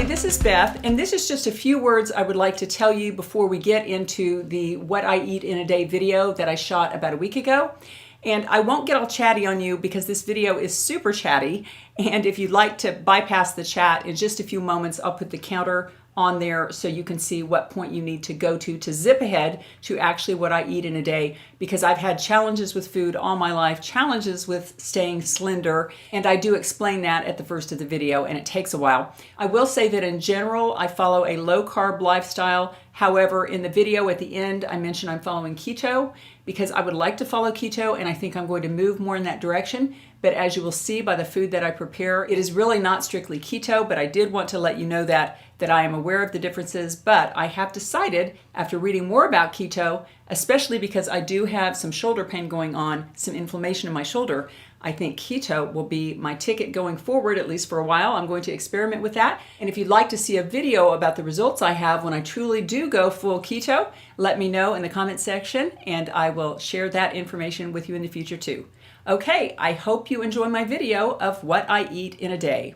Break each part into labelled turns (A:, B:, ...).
A: this is Beth, and this is just a few words I would like to tell you before we get into the What I Eat in a Day video that I shot about a week ago. And I won't get all chatty on you because this video is super chatty. And if you'd like to bypass the chat, in just a few moments, I'll put the counter on there so you can see what point you need to go to zip ahead to actually what I eat in a day, because I've had challenges with food all my life, challenges with staying slender, and I do explain that at the first of the video, and it takes a while. I will say that in general, I follow a low-carb lifestyle. However, in the video at the end, I mentioned I'm following keto because I would like to follow keto, and I think I'm going to move more in that direction. But as you will see by the food that I prepare, it is really not strictly keto, but I did want to let you know that I am aware of the differences. But I have decided, after reading more about keto, especially because I do have some shoulder pain going on, some inflammation in my shoulder, I think keto will be my ticket going forward, at least for a while. I'm going to experiment with that. And if you'd like to see a video about the results I have when I truly do go full keto, let me know in the comment section, and I will share that information with you in the future too. Okay, I hope you enjoy my video of what I eat in a day.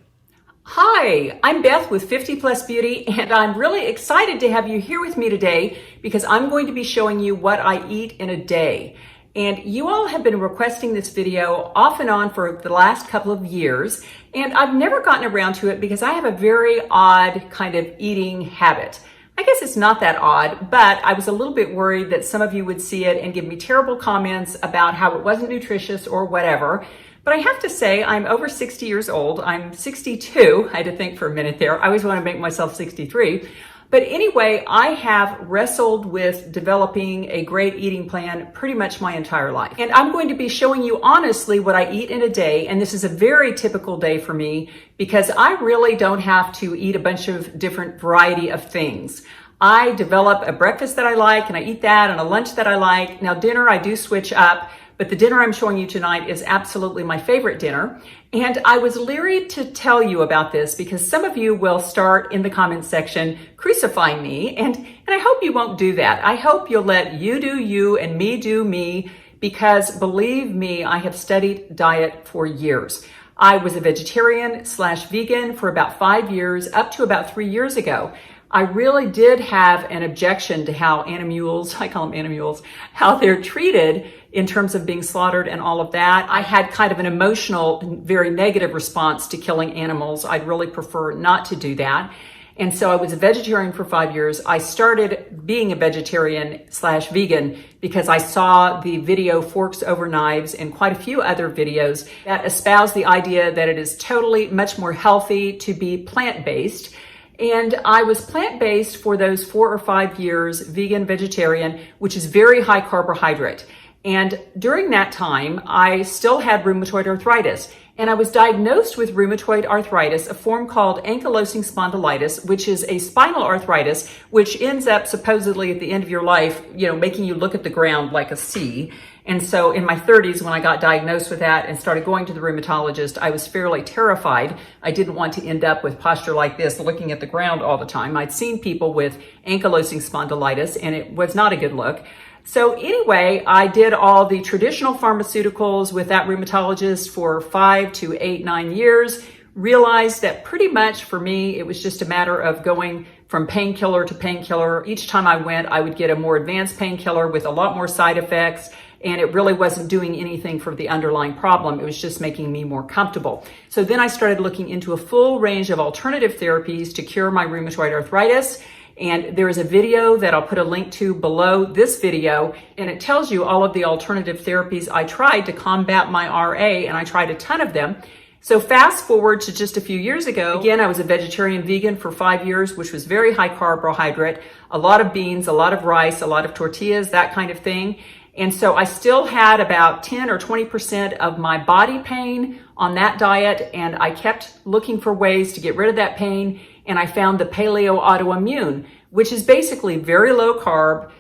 A: Hi, I'm Beth with 50 Plus Beauty, and I'm really excited to have you here with me today because I'm going to be showing you what I eat in a day. And you all have been requesting this video off and on for the last couple of years, and I've never gotten around to it because I have a very odd kind of eating habit. I guess it's not that odd, but I was a little bit worried that some of you would see it and give me terrible comments about how it wasn't nutritious or whatever. But I have to say, I'm over 60 years old. I'm 62. I had to think for a minute there. I always want to make myself 63. But anyway, I have wrestled with developing a great eating plan pretty much my entire life. And I'm going to be showing you honestly what I eat in a day. And this is a very typical day for me because I really don't have to eat a bunch of different variety of things. I develop a breakfast that I like and I eat that, and a lunch that I like. Now dinner, I do switch up. But the dinner I'm showing you tonight is absolutely my favorite dinner. And I was leery to tell you about this because some of you will start in the comments section crucifying me. And I hope you won't do that. I hope you'll let you do you and me do me, because believe me, I have studied diet for years. I was a vegetarian/vegan for about 5 years, up to about 3 years ago. I really did have an objection to how animals, I call them animals, how they're treated in terms of being slaughtered and all of that. I had kind of an emotional, very negative response to killing animals. I'd really prefer not to do that. And so I was a vegetarian for 5 years. I started being a vegetarian/vegan because I saw the video Forks Over Knives and quite a few other videos that espouse the idea that it is totally much more healthy to be plant-based. And I was plant-based for those 4 or 5 years, vegan, vegetarian, which is very high carbohydrate. And during that time, I still had rheumatoid arthritis. And I was diagnosed with rheumatoid arthritis, a form called ankylosing spondylitis, which is a spinal arthritis, which ends up supposedly at the end of your life, making you look at the ground like a C. And so in my 30s, when I got diagnosed with that and started going to the rheumatologist, I was fairly terrified. I didn't want to end up with posture like this, looking at the ground all the time. I'd seen people with ankylosing spondylitis, and it was not a good look. So anyway, I did all the traditional pharmaceuticals with that rheumatologist for 5 to 8, 9 years, realized that pretty much for me, it was just a matter of going from painkiller to painkiller. Each time I went, I would get a more advanced painkiller with a lot more side effects, and it really wasn't doing anything for the underlying problem. It was just making me more comfortable. So then I started looking into a full range of alternative therapies to cure my rheumatoid arthritis. And there is a video that I'll put a link to below this video, and it tells you all of the alternative therapies I tried to combat my RA, and I tried a ton of them. So fast forward to just a few years ago, again, I was a vegetarian vegan for 5 years, which was very high carbohydrate, a lot of beans, a lot of rice, a lot of tortillas, that kind of thing. And so I still had about 10 or 20% of my body pain on that diet, and I kept looking for ways to get rid of that pain. And I found the paleo autoimmune, which is basically very low carb,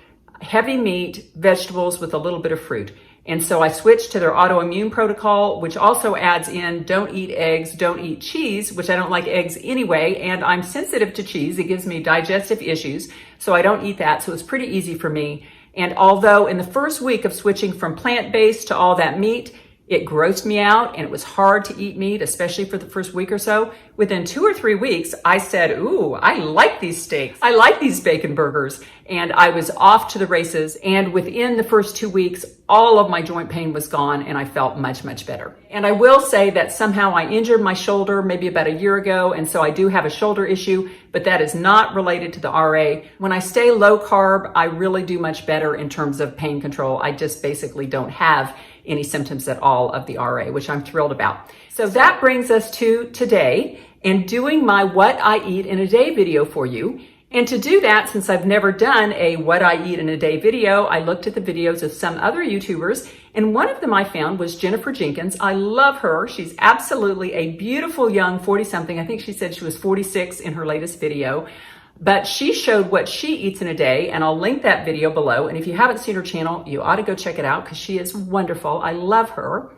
A: heavy meat, vegetables with a little bit of fruit. And so I switched to their autoimmune protocol, which also adds in don't eat eggs, don't eat cheese, which I don't like eggs anyway, and I'm sensitive to cheese. It gives me digestive issues, so I don't eat that. So it's pretty easy for me. And although in the first week of switching from plant-based to all that meat, It grossed me out and it was hard to eat meat, especially for the first week or so. Within 2 or 3 weeks, I said, ooh, I like these steaks. I like these bacon burgers. And I was off to the races. And within the first 2 weeks, all of my joint pain was gone and I felt much, much better. And I will say that somehow I injured my shoulder maybe about a year ago. And so I do have a shoulder issue, but that is not related to the RA. When I stay low carb, I really do much better in terms of pain control. I just basically don't have any symptoms at all of the RA, which I'm thrilled about. So that brings us to today and doing my What I Eat in a Day video for you. And to do that, since I've never done a What I Eat in a Day video, I looked at the videos of some other YouTubers, and one of them I found was Jennifer Jenkins. I love her. She's absolutely a beautiful young 40-something. I think she said she was 46 in her latest video. But she showed what she eats in a day, and I'll link that video below. And if you haven't seen her channel, you ought to go check it out because she is wonderful. I love her.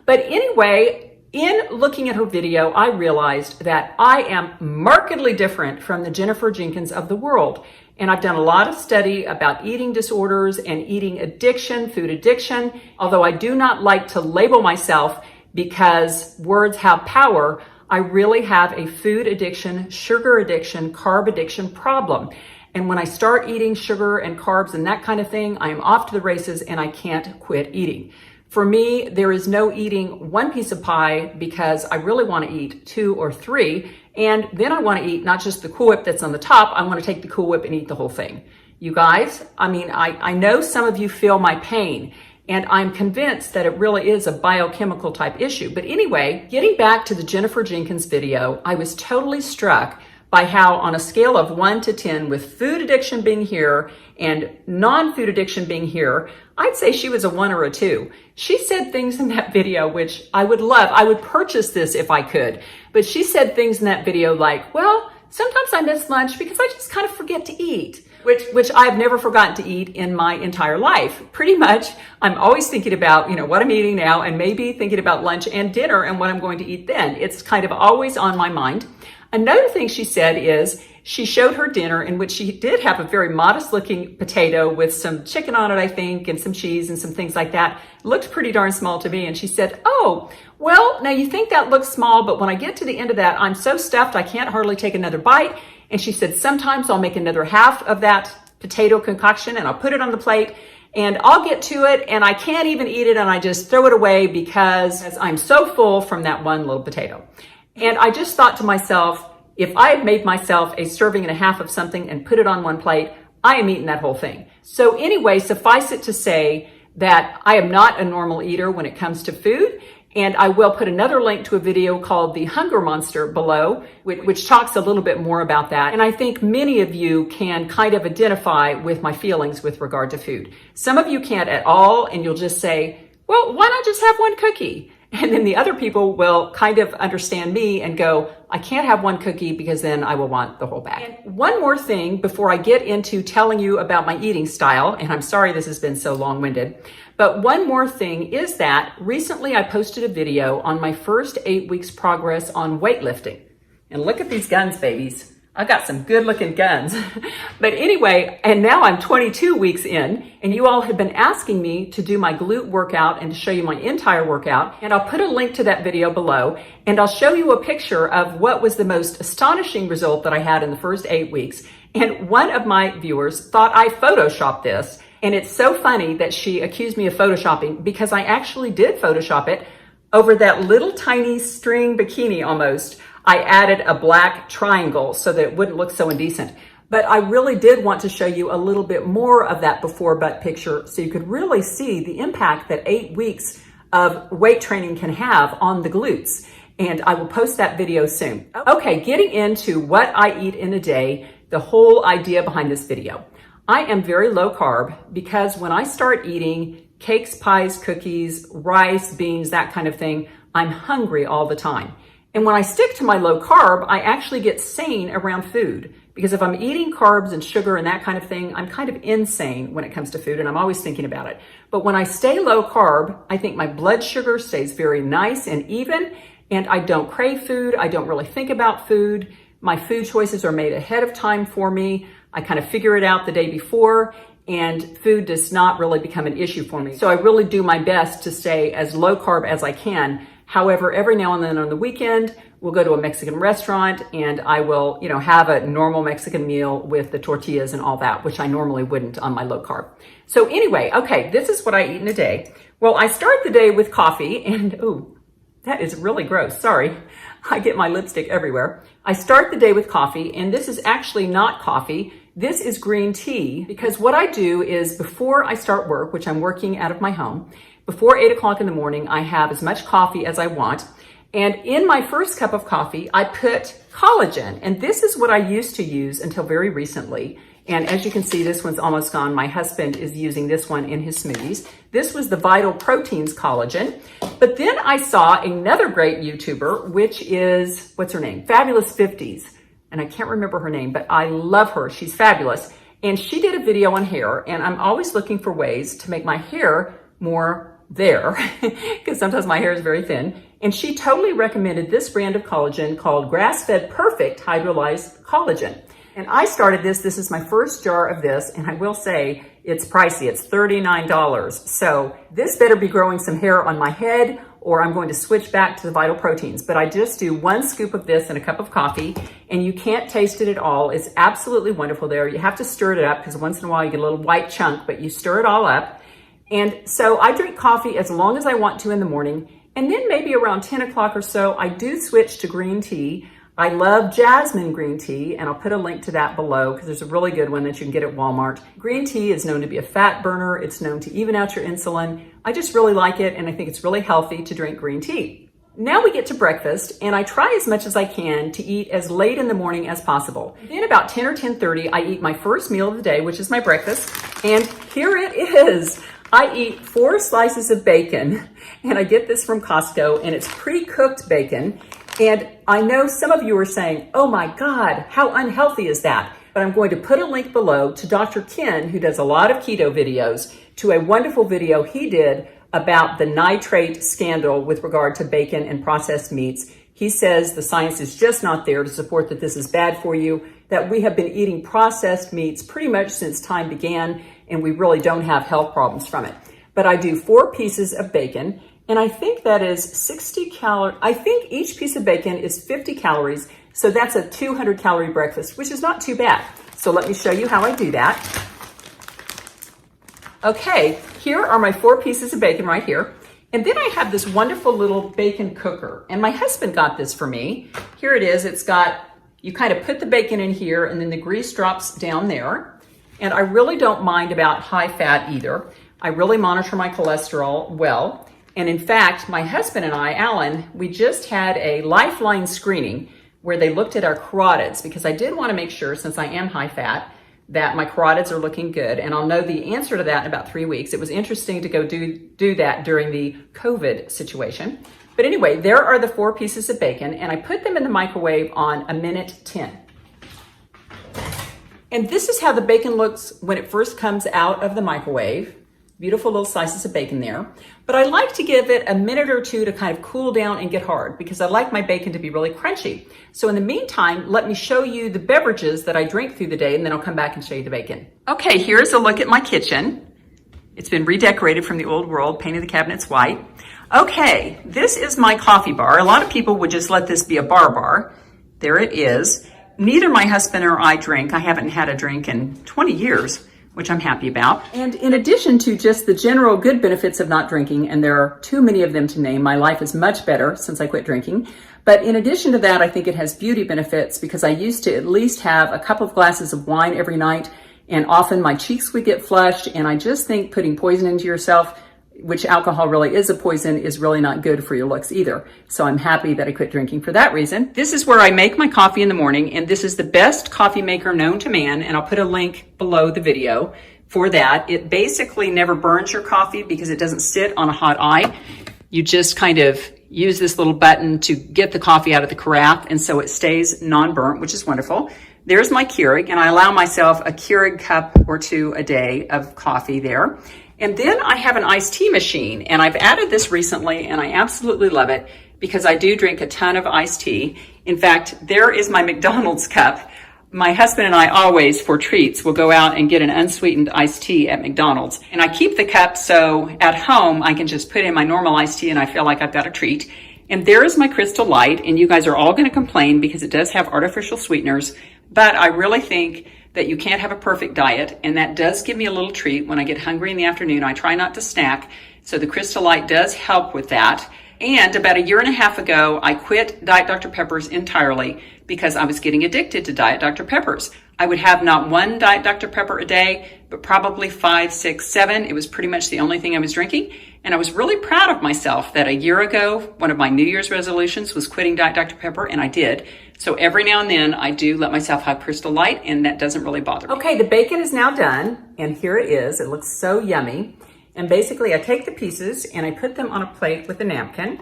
A: But anyway, in looking at her video, I realized that I am markedly different from the Jennifer Jenkins of the world. And I've done a lot of study about eating disorders and eating addiction, food addiction, although I do not like to label myself because words have power. I really have a food addiction, sugar addiction, carb addiction problem. And when I start eating sugar and carbs and that kind of thing, I am off to the races and I can't quit eating. For me, there is no eating one piece of pie because I really want to eat 2 or 3. And then I want to eat not just the Cool Whip that's on the top, I want to take the Cool Whip and eat the whole thing. You guys, I know some of you feel my pain. And I'm convinced that it really is a biochemical type issue. But anyway, getting back to the Jennifer Jenkins video, I was totally struck by how on a scale of 1 to 10, with food addiction being here and non-food addiction being here, I'd say she was a 1 or a 2. She said things in that video which I would love. I would purchase this if I could. But she said things in that video like, well, sometimes I miss lunch because I just kind of forget to eat. Which I've never forgotten to eat in my entire life. Pretty much, I'm always thinking about, what I'm eating now and maybe thinking about lunch and dinner and what I'm going to eat then. It's kind of always on my mind. Another thing she said is she showed her dinner in which she did have a very modest looking potato with some chicken on it, I think, and some cheese and some things like that. It looked pretty darn small to me. And she said, oh, well, now you think that looks small, but when I get to the end of that, I'm so stuffed I can't hardly take another bite. And she said, sometimes I'll make another half of that potato concoction and I'll put it on the plate and I'll get to it and I can't even eat it and I just throw it away because I'm so full from that one little potato. And I just thought to myself, if I had made myself a serving and a half of something and put it on one plate, I am eating that whole thing. So anyway, suffice it to say that I am not a normal eater when it comes to food. And I will put another link to a video called The Hunger Monster below, which talks a little bit more about that. And I think many of you can kind of identify with my feelings with regard to food. Some of you can't at all, and you'll just say, well, why not just have one cookie? And then the other people will kind of understand me and go, I can't have one cookie because then I will want the whole bag. And one more thing before I get into telling you about my eating style, and I'm sorry this has been so long-winded, but one more thing is that recently I posted a video on my first 8 weeks progress on weightlifting. And look at these guns, babies. I've got some good looking guns. But anyway, and now I'm 22 weeks in, and you all have been asking me to do my glute workout and to show you my entire workout. And I'll put a link to that video below, and I'll show you a picture of what was the most astonishing result that I had in the first 8 weeks. And one of my viewers thought I photoshopped this. And it's so funny that she accused me of photoshopping because I actually did Photoshop it. Over that little tiny string bikini almost, I added a black triangle so that it wouldn't look so indecent. But I really did want to show you a little bit more of that before butt picture so you could really see the impact that 8 weeks of weight training can have on the glutes. And I will post that video soon. Okay, getting into what I eat in a day, the whole idea behind this video. I am very low carb because when I start eating cakes, pies, cookies, rice, beans, that kind of thing, I'm hungry all the time. And when I stick to my low carb, I actually get sane around food. Because if I'm eating carbs and sugar and that kind of thing, I'm kind of insane when it comes to food and I'm always thinking about it. But when I stay low carb, I think my blood sugar stays very nice and even, and I don't crave food. I don't really think about food. My food choices are made ahead of time for me. I kind of figure it out the day before. and food does not really become an issue for me. So I really do my best to stay as low carb as I can. However, every now and then on the weekend, we'll go to a Mexican restaurant and I will, have a normal Mexican meal with the tortillas and all that, which I normally wouldn't on my low carb. So anyway, okay, this is what I eat in a day. Well, I start the day with coffee and, ooh, that is really gross. Sorry. I get my lipstick everywhere. I start the day with coffee, and this is actually not coffee. This is green tea, because what I do is before I start work, which I'm working out of my home, before 8 o'clock in the morning, I have as much coffee as I want. And in my first cup of coffee, I put collagen. And this is what I used to use until very recently. And as you can see, this one's almost gone. My husband is using this one in his smoothies. This was the Vital Proteins collagen. But then I saw another great YouTuber, which is, what's her name? Fabulous 50s. And I can't remember her name, but I love her. She's fabulous. And she did a video on hair, and I'm always looking for ways to make my hair more there, because sometimes my hair is very thin. And she totally recommended this brand of collagen called Grass-Fed Perfect Hydrolyzed Collagen. And I started this. This is my first jar of this, and I will say it's pricey. It's $39. So this better be growing some hair on my head, or I'm going to switch back to the Vital Proteins. But I just do 1 scoop of this in a cup of coffee, and you can't taste it at all. It's absolutely wonderful there. You have to stir it up, because once in a while you get a little white chunk, but you stir it all up. And so I drink coffee as long as I want to in the morning, and then maybe around 10 o'clock or so, I do switch to green tea. I love jasmine green tea, and I'll put a link to that below because there's a really good one that you can get at Walmart. Green tea is known to be a fat burner. It's known to even out your insulin. I just really like it, and I think it's really healthy to drink green tea. Now we get to breakfast, and I try as much as I can to eat as late in the morning as possible. Then about 10 or 10:30, I eat my first meal of the day, which is my breakfast, and here it is. I eat 4 slices of bacon, and I get this from Costco, and it's pre-cooked bacon. And I know some of you are saying, oh my God, how unhealthy is that? But I'm going to put a link below to Dr. Ken, who does a lot of keto videos, to a wonderful video he did about the nitrate scandal with regard to bacon and processed meats. He says the science is just not there to support that this is bad for you, that we have been eating processed meats pretty much since time began, and we really don't have health problems from it. But I do 4 pieces of bacon, and I think that is 60 calories. I think each piece of bacon is 50 calories, so that's a 200-calorie breakfast, which is not too bad. So let me show you how I do that. Okay, here are my 4 pieces of bacon right here. And then I have this wonderful little bacon cooker, and my husband got this for me. Here it is. It's got, you kind of put the bacon in here, and then the grease drops down there. And I really don't mind about high fat either. I really monitor my cholesterol well. And in fact, my husband and I, Alan, we just had a Lifeline screening where they looked at our carotids, because I did want to make sure, since I am high fat, that my carotids are looking good. And I'll know the answer to that in about 3 weeks. It was interesting to go do that during the COVID situation. But anyway, there are the 4 pieces of bacon, and I put them in the microwave on 1:10. And this is how the bacon looks when it first comes out of the microwave. Beautiful little slices of bacon there. But I like to give it a minute or 2 to kind of cool down and get hard, because I like my bacon to be really crunchy. So in the meantime, let me show you the beverages that I drink through the day, and then I'll come back and show you the bacon. Okay, here's a look at my kitchen. It's been redecorated from the old world, painted the cabinets white. Okay, this is my coffee bar. A lot of people would just let this be a bar. There it is. Neither my husband or I drink. I haven't had a drink in 20 years. Which I'm happy about. And in addition to just the general good benefits of not drinking, and there are too many of them to name, my life is much better since I quit drinking. But in addition to that, I think it has beauty benefits, because I used to at least have a couple of glasses of wine every night, and often my cheeks would get flushed. And I just think putting poison into yourself, which alcohol really is a poison, is really not good for your looks either. So I'm happy that I quit drinking for that reason. This is where I make my coffee in the morning, and this is the best coffee maker known to man, and I'll put a link below the video for that. It basically never burns your coffee because it doesn't sit on a hot eye. You just kind of use this little button to get the coffee out of the carafe, and so it stays non-burnt, which is wonderful. There's my Keurig, and I allow myself a Keurig cup or 2 a day of coffee there. And then I have an iced tea machine, and I've added this recently, and I absolutely love it because I do drink a ton of iced tea. In fact, there is my McDonald's cup. My husband and I always, for treats, will go out and get an unsweetened iced tea at McDonald's. And I keep the cup so at home I can just put in my normal iced tea and I feel like I've got a treat. And there is my Crystal Light, and you guys are all going to complain because it does have artificial sweeteners, but I really think that you can't have a perfect diet, and that does give me a little treat. When I get hungry in the afternoon, I try not to snack, so the Crystal Light does help with that. And about a year and a half ago, I quit Diet Dr. Pepper's entirely because I was getting addicted to Diet Dr. Pepper's. I would have not one Diet Dr. Pepper a day, but probably 5, 6, 7. It was pretty much the only thing I was drinking. And I was really proud of myself that a year ago, one of my New Year's resolutions was quitting Diet Dr. Pepper, and I did. So every now and then I do let myself have Crystal Light, and that doesn't really bother me. Okay, the bacon is now done, and here it is. It looks so yummy. And basically I take the pieces and I put them on a plate with a napkin.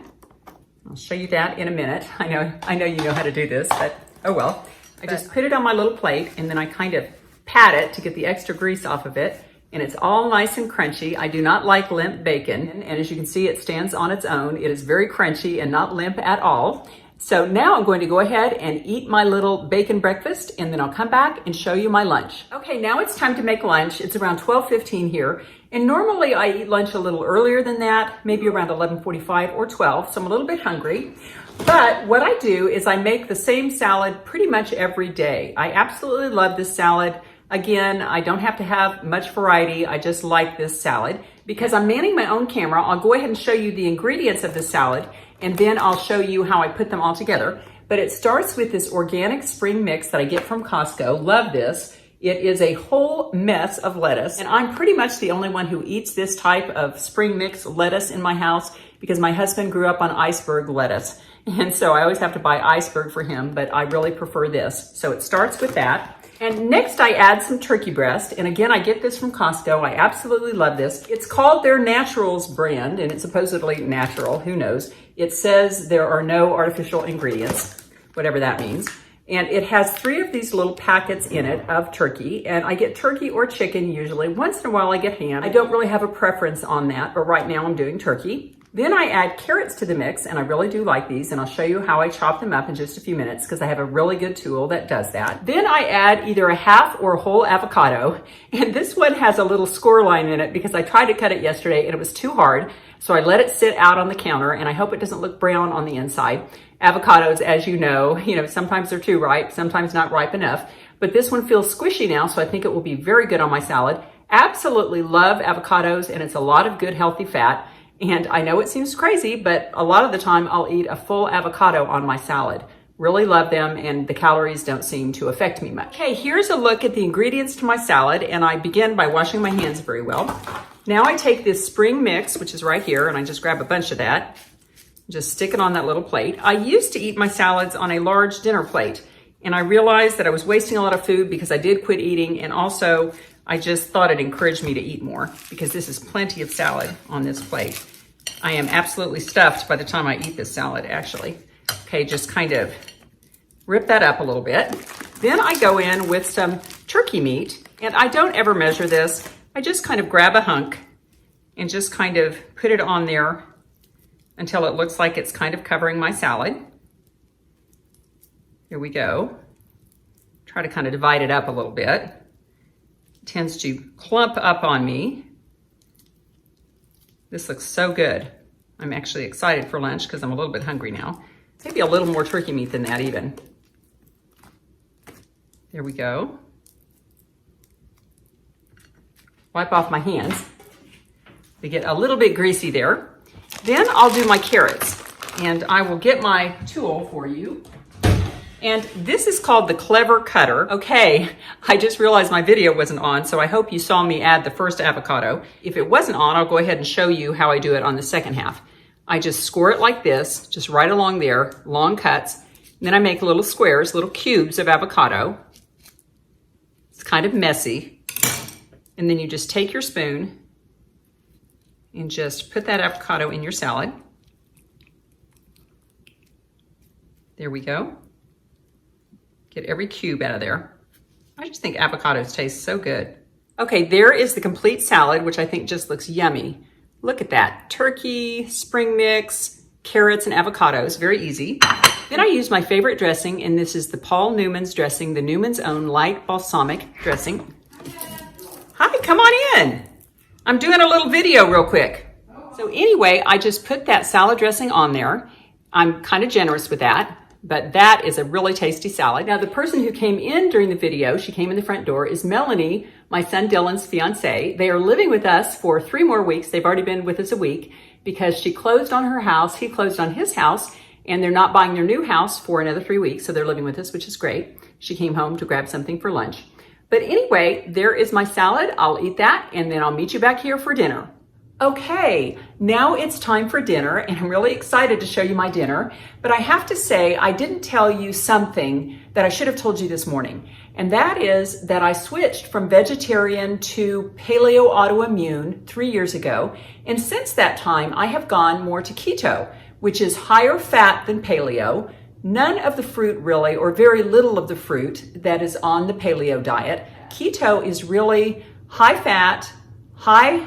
A: I'll show you that in a minute. I know you know how to do this, but oh well. I just put it on my little plate and then I kind of pat it to get the extra grease off of it. And it's all nice and crunchy. I do not like limp bacon. And as you can see, it stands on its own. It is very crunchy and not limp at all. So now I'm going to go ahead and eat my little bacon breakfast, and then I'll come back and show you my lunch. Okay, now it's time to make lunch. It's around 12:15 here. And normally I eat lunch a little earlier than that, maybe around 11:45 or 12. So I'm a little bit hungry. But what I do is I make the same salad pretty much every day. I absolutely love this salad. Again, I don't have to have much variety. I just like this salad. Because I'm manning my own camera, I'll go ahead and show you the ingredients of the salad, and then I'll show you how I put them all together. But it starts with this organic spring mix that I get from Costco. Love this. It is a whole mess of lettuce, and I'm pretty much the only one who eats this type of spring mix lettuce in my house because my husband grew up on iceberg lettuce. And so I always have to buy iceberg for him, but I really prefer this. So it starts with that. And next I add some turkey breast. And again, I get this from Costco. I absolutely love this. It's called their Naturals brand, and it's supposedly natural. Who knows? It says there are no artificial ingredients, whatever that means. And it has 3 of these little packets in it of turkey. And I get turkey or chicken usually. Once in a while I get ham. I don't really have a preference on that, but right now I'm doing turkey. Then I add carrots to the mix, and I really do like these, and I'll show you how I chop them up in just a few minutes because I have a really good tool that does that. Then I add either a half or a whole avocado, and this one has a little score line in it because I tried to cut it yesterday and it was too hard, so I let it sit out on the counter, and I hope it doesn't look brown on the inside. Avocados, as you know, sometimes they're too ripe, sometimes not ripe enough, but this one feels squishy now, so I think it will be very good on my salad. Absolutely love avocados, and it's a lot of good healthy fat. And I know it seems crazy, but a lot of the time I'll eat a full avocado on my salad. Really love them, and the calories don't seem to affect me much. Okay, here's a look at the ingredients to my salad, and I begin by washing my hands very well. Now I take this spring mix, which is right here, and I just grab a bunch of that. Just stick it on that little plate. I used to eat my salads on a large dinner plate, and I realized that I was wasting a lot of food because I did quit eating, and also I just thought it encouraged me to eat more because this is plenty of salad on this plate. I am absolutely stuffed by the time I eat this salad, actually. Okay, just kind of rip that up a little bit. Then I go in with some turkey meat, and I don't ever measure this. I just kind of grab a hunk and just kind of put it on there until it looks like it's kind of covering my salad. Here we go. Try to kind of divide it up a little bit. It tends to clump up on me. This looks so good. I'm actually excited for lunch because I'm a little bit hungry now. Maybe a little more turkey meat than that even. There we go. Wipe off my hands. They get a little bit greasy there. Then I'll do my carrots, and I will get my tool for you. And this is called the Clever Cutter. Okay, I just realized my video wasn't on, so I hope you saw me add the first avocado. If it wasn't on, I'll go ahead and show you how I do it on the second half. I just score it like this, just right along there, long cuts. And then I make little squares, little cubes of avocado. It's kind of messy. And then you just take your spoon and just put that avocado in your salad. There we go. Get every cube out of there. I just think avocados taste so good. Okay, there is the complete salad, which I think just looks yummy. Look at that. Turkey, spring mix, carrots and avocados, very easy. Then I use my favorite dressing, and this is the Paul Newman's dressing, the Newman's Own light balsamic dressing. Hi, come on in. I'm doing a little video real quick. So anyway, I just put that salad dressing on there. I'm kind of generous with that, but that is a really tasty salad. Now, the person who came in during the video, she came in the front door, is Melanie, my son Dylan's fiance. They are living with us for 3 more weeks. They've already been with us a week because she closed on her house, he closed on his house, and they're not buying their new house for another 3 weeks, so they're living with us, which is great. She came home to grab something for lunch. But anyway, there is my salad. I'll eat that, and then I'll meet you back here for dinner. Okay, now it's time for dinner, and I'm really excited to show you my dinner. But I have to say, I didn't tell you something that I should have told you this morning, and that is that I switched from vegetarian to paleo autoimmune 3 years ago, and since that time, I have gone more to keto, which is higher fat than paleo, none of the fruit really, or very little of the fruit that is on the paleo diet. Keto is really high fat, high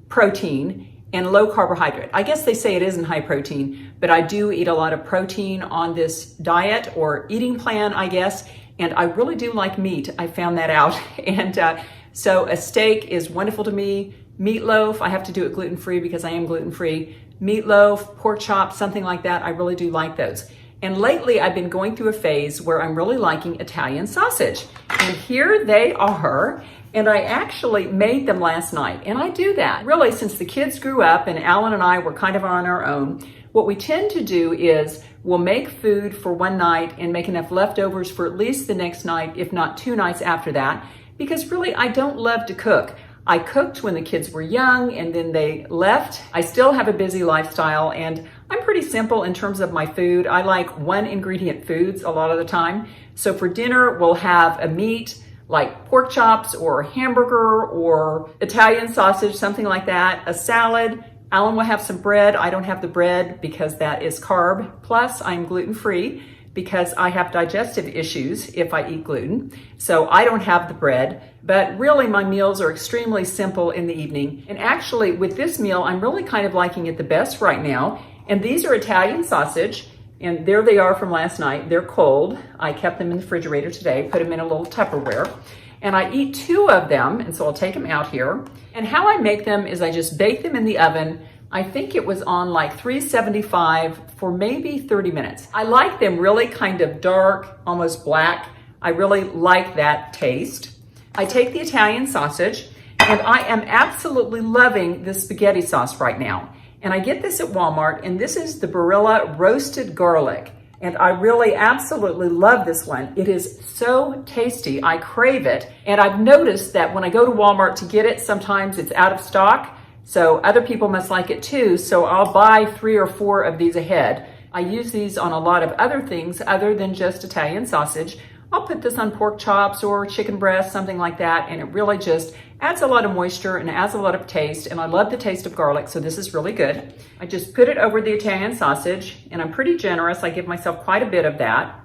A: protein, and low carbohydrate. I guess they say it isn't high protein, but I do eat a lot of protein on this diet or eating plan, I guess, and I really do like meat. I found that out, and so a steak is wonderful to me. Meatloaf, I have to do it gluten-free because I am gluten-free. Meatloaf, pork chops, something like that, I really do like those. And lately, I've been going through a phase where I'm really liking Italian sausage. And here they are. And I actually made them last night. And I do that. Really, since the kids grew up and Alan and I were kind of on our own, what we tend to do is we'll make food for one night and make enough leftovers for at least the next night, if not 2 nights after that. Because really, I don't love to cook. I cooked when the kids were young and then they left. I still have a busy lifestyle and I'm pretty simple in terms of my food. I like 1 ingredient foods a lot of the time. So for dinner, we'll have a meat like pork chops or hamburger or Italian sausage, something like that, a salad. Alan will have some bread. I don't have the bread because that is carb. Plus, I'm gluten-free because I have digestive issues if I eat gluten. So I don't have the bread, but really my meals are extremely simple in the evening. And actually with this meal, I'm really kind of liking it the best right now. And these are Italian sausage, and there they are from last night. They're cold. I kept them in the refrigerator today, put them in a little Tupperware. And I eat 2 of them, and so I'll take them out here. And how I make them is I just bake them in the oven. I think it was on like 375 for maybe 30 minutes. I like them really kind of dark, almost black. I really like that taste. I take the Italian sausage, and I am absolutely loving the spaghetti sauce right now. And I get this at Walmart, and this is the Barilla roasted garlic. And I really absolutely love this one. It is so tasty. I crave it. And I've noticed that when I go to Walmart to get it, sometimes it's out of stock. So other people must like it too. So I'll buy 3 or 4 of these ahead. I use these on a lot of other things other than just Italian sausage. I'll put this on pork chops or chicken breast, something like that. And it really just adds a lot of moisture and adds a lot of taste. And I love the taste of garlic, so this is really good. I just put it over the Italian sausage, and I'm pretty generous. I give myself quite a bit of that.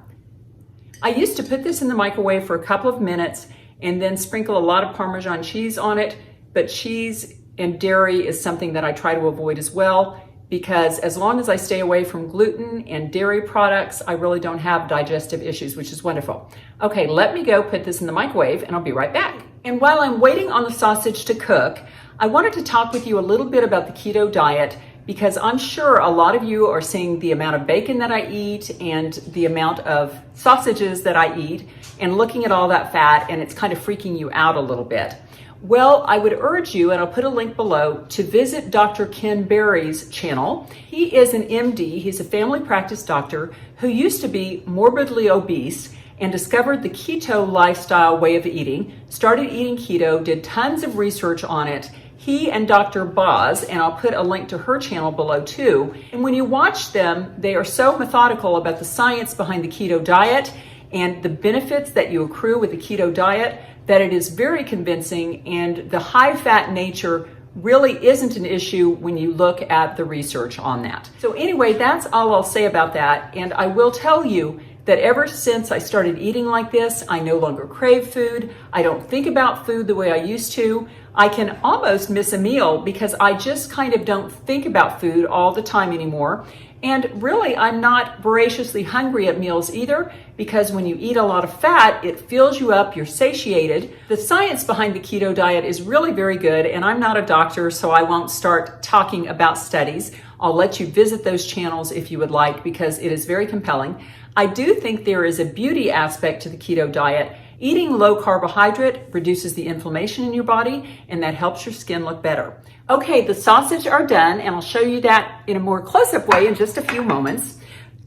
A: I used to put this in the microwave for a couple of minutes and then sprinkle a lot of Parmesan cheese on it. But cheese and dairy is something that I try to avoid as well, because as long as I stay away from gluten and dairy products, I really don't have digestive issues, which is wonderful. Okay, let me go put this in the microwave and I'll be right back. And while I'm waiting on the sausage to cook, I wanted to talk with you a little bit about the keto diet, because I'm sure a lot of you are seeing the amount of bacon that I eat and the amount of sausages that I eat and looking at all that fat, and it's kind of freaking you out a little bit. Well, I would urge you, and I'll put a link below, to visit Dr. Ken Berry's channel. He is an MD, he's a family practice doctor who used to be morbidly obese and discovered the keto lifestyle way of eating, started eating keto, did tons of research on it. He and Dr. Boz, and I'll put a link to her channel below too. And when you watch them, they are so methodical about the science behind the keto diet and the benefits that you accrue with the keto diet, that it is very convincing, and the high fat nature really isn't an issue when you look at the research on that. So anyway, that's all I'll say about that. And I will tell you that ever since I started eating like this, I no longer crave food. I don't think about food the way I used to. I can almost miss a meal because I just kind of don't think about food all the time anymore. And really, I'm not voraciously hungry at meals either, because when you eat a lot of fat, it fills you up, you're satiated. The science behind the keto diet is really very good, and I'm not a doctor, so I won't start talking about studies. I'll let you visit those channels if you would like, because it is very compelling. I do think there is a beauty aspect to the keto diet. Eating low carbohydrate reduces the inflammation in your body, and that helps your skin look better. Okay, the sausage are done, and I'll show you that in a more close-up way in just a few moments.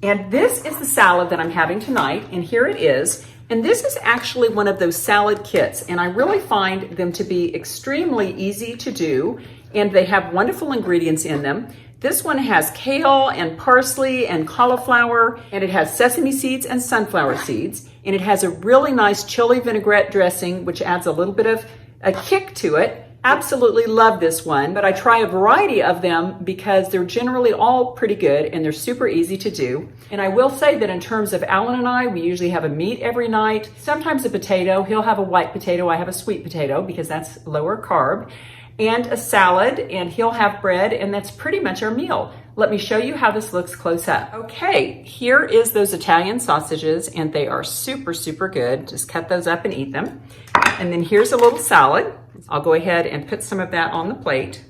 A: And this is the salad that I'm having tonight, and here it is. And this is actually one of those salad kits, and I really find them to be extremely easy to do, and they have wonderful ingredients in them. This one has kale and parsley and cauliflower, and it has sesame seeds and sunflower seeds, and it has a really nice chili vinaigrette dressing, which adds a little bit of a kick to it. Absolutely love this one, but I try a variety of them because they're generally all pretty good and they're super easy to do. And I will say that in terms of Alan and I, we usually have a meat every night, sometimes a potato. He'll have a white potato, I have a sweet potato because that's lower carb, and a salad, and he'll have bread, and that's pretty much our meal. Let me show you how this looks close up. Okay, here is those Italian sausages, and they are super, super good. Just cut those up and eat them. And then here's a little salad. I'll go ahead and put some of that on the plate.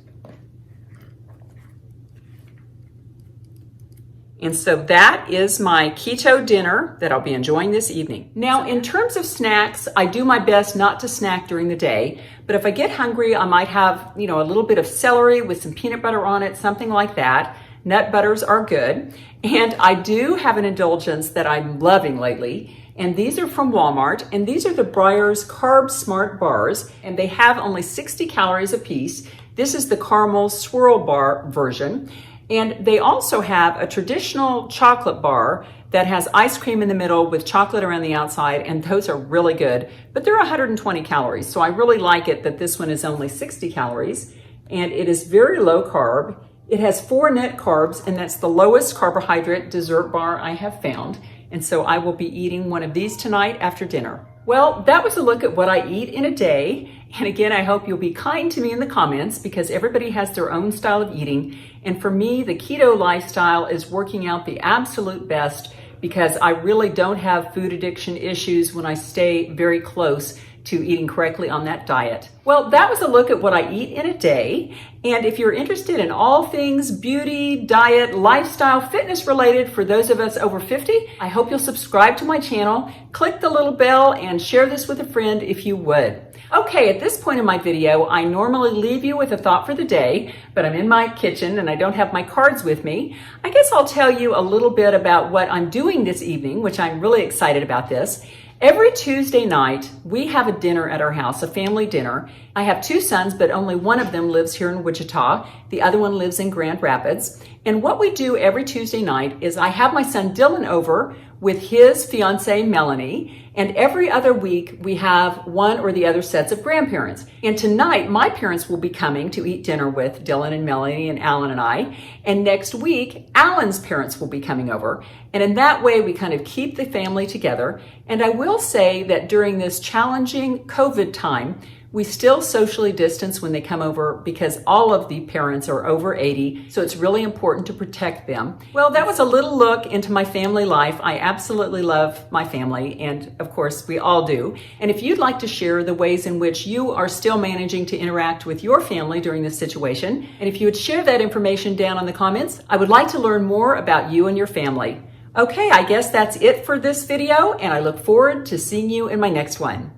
A: And so that is my keto dinner that I'll be enjoying this evening. Now, in terms of snacks, I do my best not to snack during the day, but if I get hungry, I might have, a little bit of celery with some peanut butter on it, something like that. Nut butters are good. And I do have an indulgence that I'm loving lately, and these are from Walmart, and these are the Breyers Carb Smart Bars, and they have only 60 calories a piece. This is the caramel swirl bar version. And they also have a traditional chocolate bar that has ice cream in the middle with chocolate around the outside, and those are really good, but they're 120 calories. So I really like it that this one is only 60 calories, and it is very low carb. It has 4 net carbs, and that's the lowest carbohydrate dessert bar I have found. And so I will be eating one of these tonight after dinner. Well, that was a look at what I eat in a day. And again, I hope you'll be kind to me in the comments because everybody has their own style of eating. And for me, the keto lifestyle is working out the absolute best because I really don't have food addiction issues when I stay very close to eating correctly on that diet. Well, that was a look at what I eat in a day. And if you're interested in all things beauty, diet, lifestyle, fitness related for those of us over 50, I hope you'll subscribe to my channel, click the little bell, and share this with a friend if you would. Okay, at this point in my video, I normally leave you with a thought for the day, but I'm in my kitchen and I don't have my cards with me. I guess I'll tell you a little bit about what I'm doing this evening, which I'm really excited about this. Every Tuesday night, we have a dinner at our house, a family dinner. I have 2 sons, but only one of them lives here in Wichita. The other one lives in Grand Rapids. And what we do every Tuesday night is I have my son Dylan over with his fiancée Melanie, and every other week we have one or the other sets of grandparents. And tonight my parents will be coming to eat dinner with Dylan and Melanie and Alan and I, and next week Alan's parents will be coming over. And in that way we kind of keep the family together. And I will say that during this challenging COVID time, we still socially distance when they come over because all of the parents are over 80, so it's really important to protect them. Well, that was a little look into my family life. I absolutely love my family, and of course we all do. And if you'd like to share the ways in which you are still managing to interact with your family during this situation, and if you would share that information down in the comments, I would like to learn more about you and your family. Okay, I guess that's it for this video, and I look forward to seeing you in my next one.